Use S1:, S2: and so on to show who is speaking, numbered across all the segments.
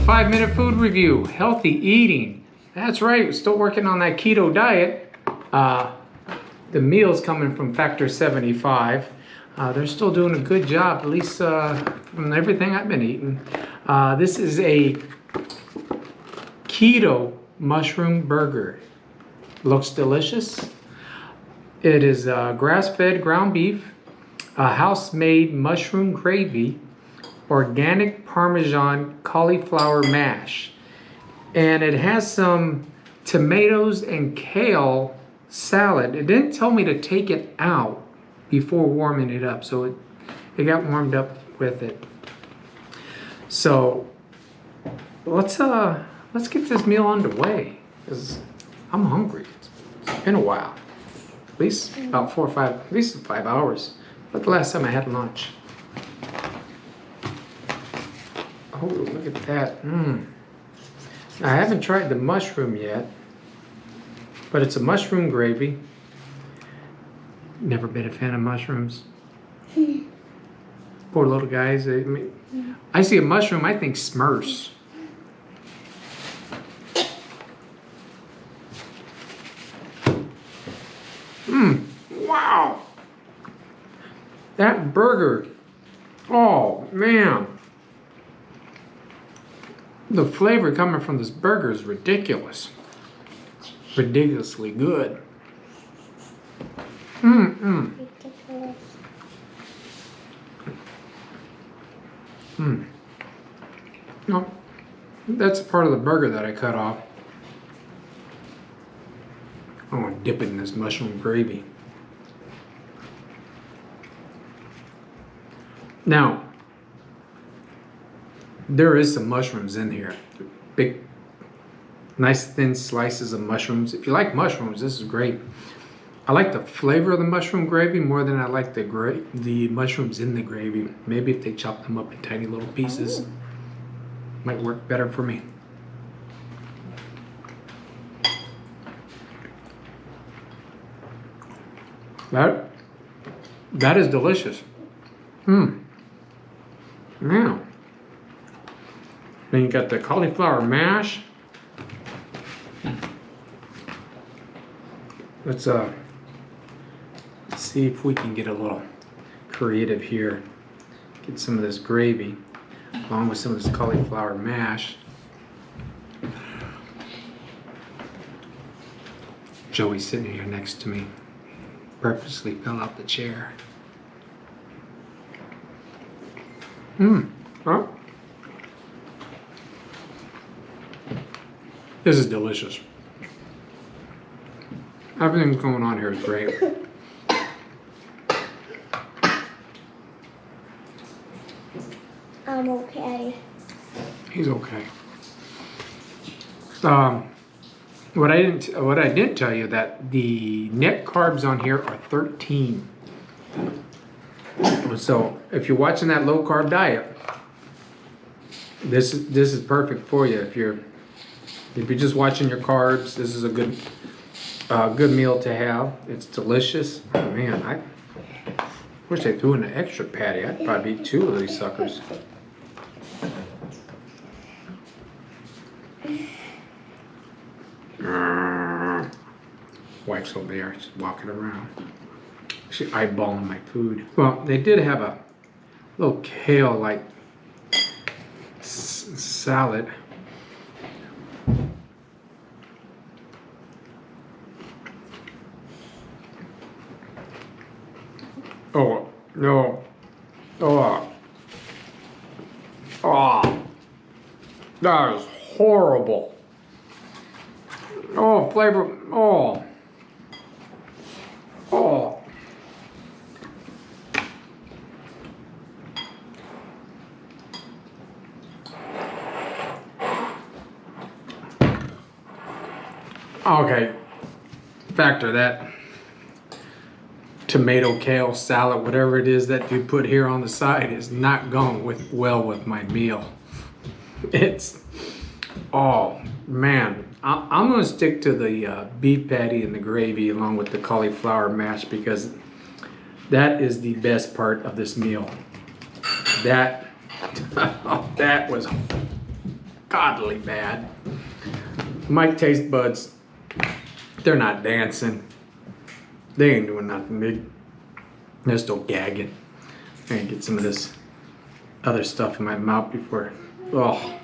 S1: 5-minute food review, healthy eating. That's right, still working on that keto diet. The meals coming from Factor 75. They're still doing a good job, at least from everything I've been eating. This is a keto mushroom burger. Looks delicious. It is grass-fed ground beef, house-made mushroom gravy, organic Parmesan cauliflower mash, and it has some tomatoes and kale salad. It didn't tell me to take it out before warming it up, so it got warmed up with it. So let's get this meal underway, because I'm hungry. It's been a while, at least about 4 or 5, at least 5 hours. But the last time I had lunch. Oh, look at that. I haven't tried the mushroom yet, but it's a mushroom gravy. Never been a fan of mushrooms. Poor little guys. I mean, I see a mushroom, I think Smurfs. Wow. That burger. Oh, man. The flavor coming from this burger is ridiculous. Ridiculously good.
S2: Ridiculous.
S1: No, that's a part of the burger that I cut off. I'm gonna dip it in this mushroom gravy. Now, there is some mushrooms in here. Big, nice thin slices of mushrooms. If you like mushrooms, this is great. I like the flavor of the mushroom gravy more than I like the mushrooms in the gravy. Maybe if they chop them up in tiny little pieces, might work better for me. That is delicious. Now, then you got the cauliflower mash. Let's see if we can get a little creative here. Get some of this gravy along with some of this cauliflower mash. Joey's sitting here next to me. Purposely fell out the chair. Oh. This is delicious. Everything's going on here is great.
S2: I'm okay.
S1: He's okay. What I didn't tell you that the net carbs on here are 13. So if you're watching that low carb diet, this is perfect for you. If you're just watching your carbs, this is a good meal to have. It's delicious. Oh man, I wish they threw in an extra patty. I'd probably eat 2 of these suckers. Wife's over there, she's walking around. She's eyeballing my food. Well, they did have a little kale-like salad. Oh, no. Oh. Oh. That is horrible. Oh, flavor. Oh. Oh. Okay. Factor that tomato kale salad, whatever it is that you put here on the side, is not going well with my meal. It's, oh man, I'm gonna stick to the beef patty and the gravy along with the cauliflower mash, because that is the best part of this meal. That was godly bad. My taste buds, they're not dancing. They ain't doing nothing. They're still gagging. I gotta get some of this other stuff in my mouth before. Oh.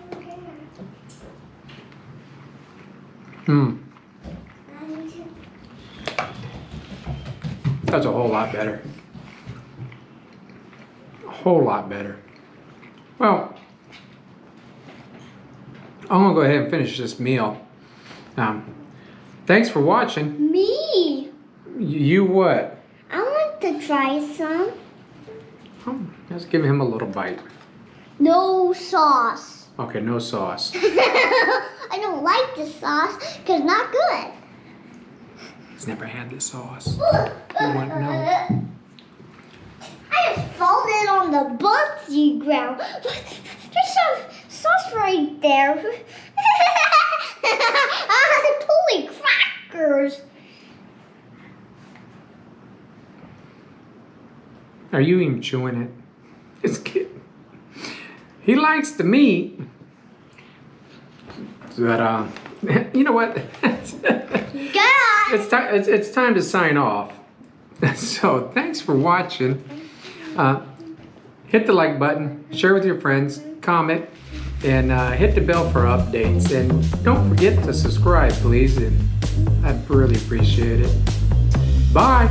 S1: That's a whole lot better. A whole lot better. Well, I'm gonna go ahead and finish this meal. Thanks for watching.
S2: Me.
S1: You what?
S2: I want to try some.
S1: Oh, let's give him a little bite.
S2: No sauce.
S1: Okay, no sauce.
S2: I don't like the sauce because it's not good.
S1: He's never had this sauce. You want no?
S2: I just folded on the bunsy ground. There's some sauce right there. Holy crackers.
S1: Are you even chewing it? It's good. He likes the meat. But you know what? It's time to sign off. So thanks for watching. Hit the like button, share with your friends, comment, and hit the bell for updates. And don't forget to subscribe, please. And I'd really appreciate it. Bye.